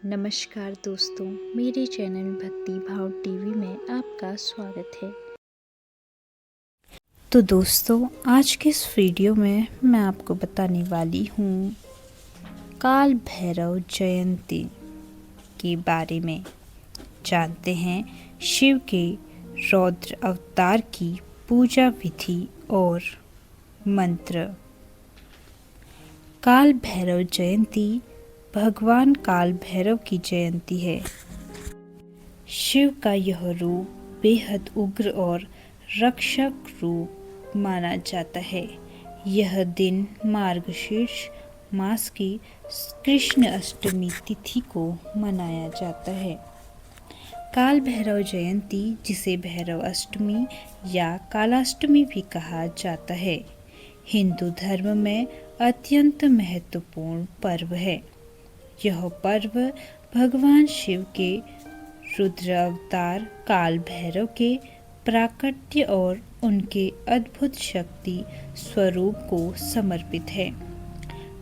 नमस्कार दोस्तों, मेरे चैनल भक्ति भाव टीवी में आपका स्वागत है। तो दोस्तों, आज के इस वीडियो में मैं आपको बताने वाली हूँ काल भैरव जयंती के बारे में। जानते हैं शिव के रौद्र अवतार की पूजा विधि और मंत्र। काल भैरव जयंती भगवान काल भैरव की जयंती है। शिव का यह रूप बेहद उग्र और रक्षक रूप माना जाता है। यह दिन मार्गशीर्ष मास की कृष्ण अष्टमी तिथि को मनाया जाता है। काल भैरव जयंती, जिसे भैरव अष्टमी या कालाष्टमी भी कहा जाता है, हिंदू धर्म में अत्यंत महत्वपूर्ण पर्व है। यह पर्व भगवान शिव के रुद्र अवतार काल भैरव के प्राकट्य और उनके अद्भुत शक्ति स्वरूप को समर्पित है।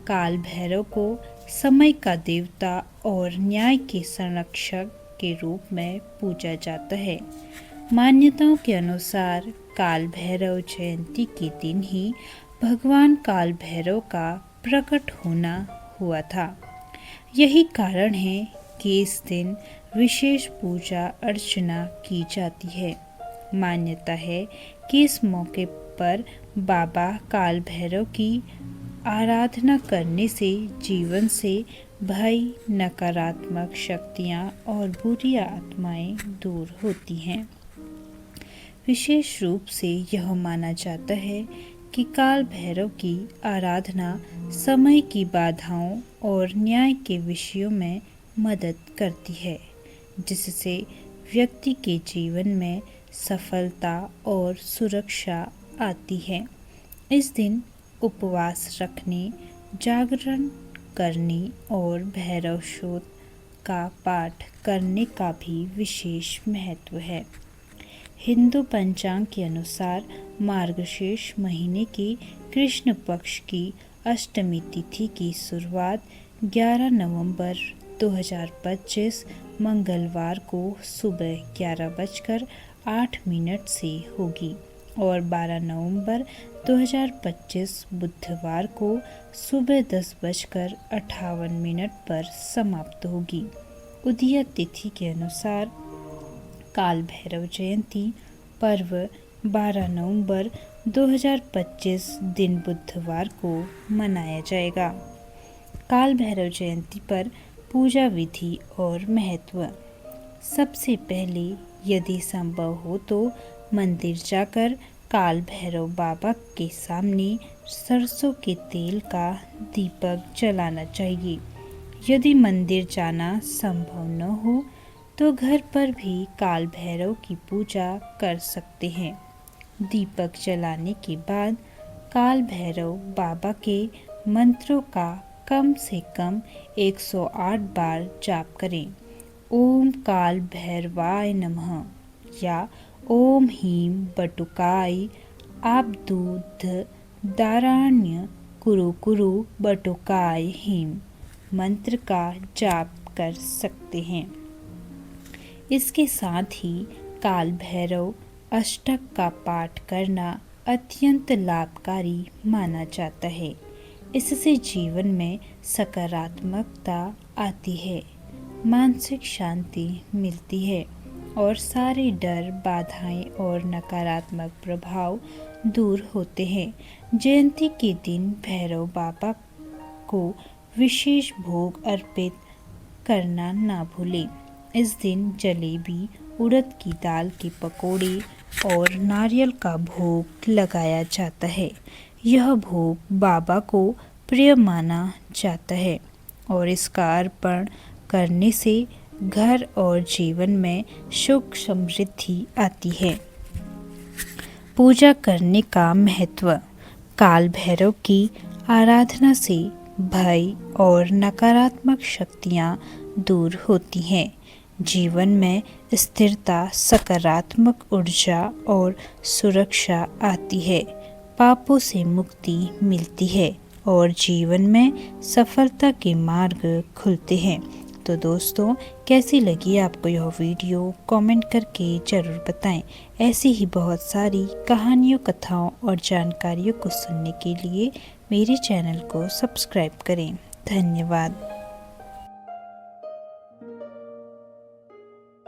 काल भैरव को समय का देवता और न्याय के संरक्षक के रूप में पूजा जाता है। मान्यताओं के अनुसार काल भैरव जयंती के दिन ही भगवान काल भैरव का प्रकट होना हुआ था। यही कारण है कि इस दिन विशेष पूजा अर्चना की जाती है। मान्यता है कि इस मौके पर बाबा काल भैरव की आराधना करने से जीवन से भय, नकारात्मक शक्तियाँ और बुरी आत्माएं दूर होती हैं। विशेष रूप से यह माना जाता है कि काल भैरव की आराधना समय की बाधाओं और न्याय के विषयों में मदद करती है, जिससे व्यक्ति के जीवन में सफलता और सुरक्षा आती है। इस दिन उपवास रखने, जागरण करने और भैरव स्तोत्र का पाठ करने का भी विशेष महत्व है। हिंदू पंचांग के अनुसार मार्गशीर्ष महीने की कृष्ण पक्ष की अष्टमी तिथि की शुरुआत 11 नवंबर 2025 मंगलवार को सुबह 11:08 से होगी और 12 नवंबर 2025 बुधवार को सुबह 10:58 पर समाप्त होगी। उदय तिथि के अनुसार काल भैरव जयंती पर्व 12 नवंबर 2025 दिन बुधवार को मनाया जाएगा। काल भैरव जयंती पर पूजा विधि और महत्व। सबसे पहले यदि संभव हो तो मंदिर जाकर काल भैरव बाबा के सामने सरसों के तेल का दीपक जलाना चाहिए। यदि मंदिर जाना संभव न हो तो घर पर भी काल भैरव की पूजा कर सकते हैं। दीपक जलाने के बाद काल भैरव बाबा के मंत्रों का कम से कम 108 बार जाप करें। ओम काल भैरवाय नमः या ओम ह्रीं बटुकाय आबदूध दाराण्य कुरु कुरु बटुकाय ह्रीं मंत्र का जाप कर सकते हैं। इसके साथ ही काल भैरव अष्टक का पाठ करना अत्यंत लाभकारी माना जाता है। इससे जीवन में सकारात्मकता आती है, मानसिक शांति मिलती है और सारे डर, बाधाएं और नकारात्मक प्रभाव दूर होते हैं। जयंती के दिन भैरव बाबा को विशेष भोग अर्पित करना ना भूलें। इस दिन जलेबी, उड़द की दाल के पकोड़े और नारियल का भोग लगाया जाता है। यह भोग बाबा को प्रिय माना जाता है और इसका अर्पण करने से घर और जीवन में सुख समृद्धि आती है। पूजा करने का महत्व। काल भैरव की आराधना से भय और नकारात्मक शक्तियाँ दूर होती हैं। जीवन में स्थिरता, सकारात्मक ऊर्जा और सुरक्षा आती है। पापों से मुक्ति मिलती है और जीवन में सफलता के मार्ग खुलते हैं। तो दोस्तों, कैसी लगी आपको यह वीडियो कमेंट करके ज़रूर बताएं। ऐसी ही बहुत सारी कहानियों, कथाओं और जानकारियों को सुनने के लिए मेरे चैनल को सब्सक्राइब करें। धन्यवाद।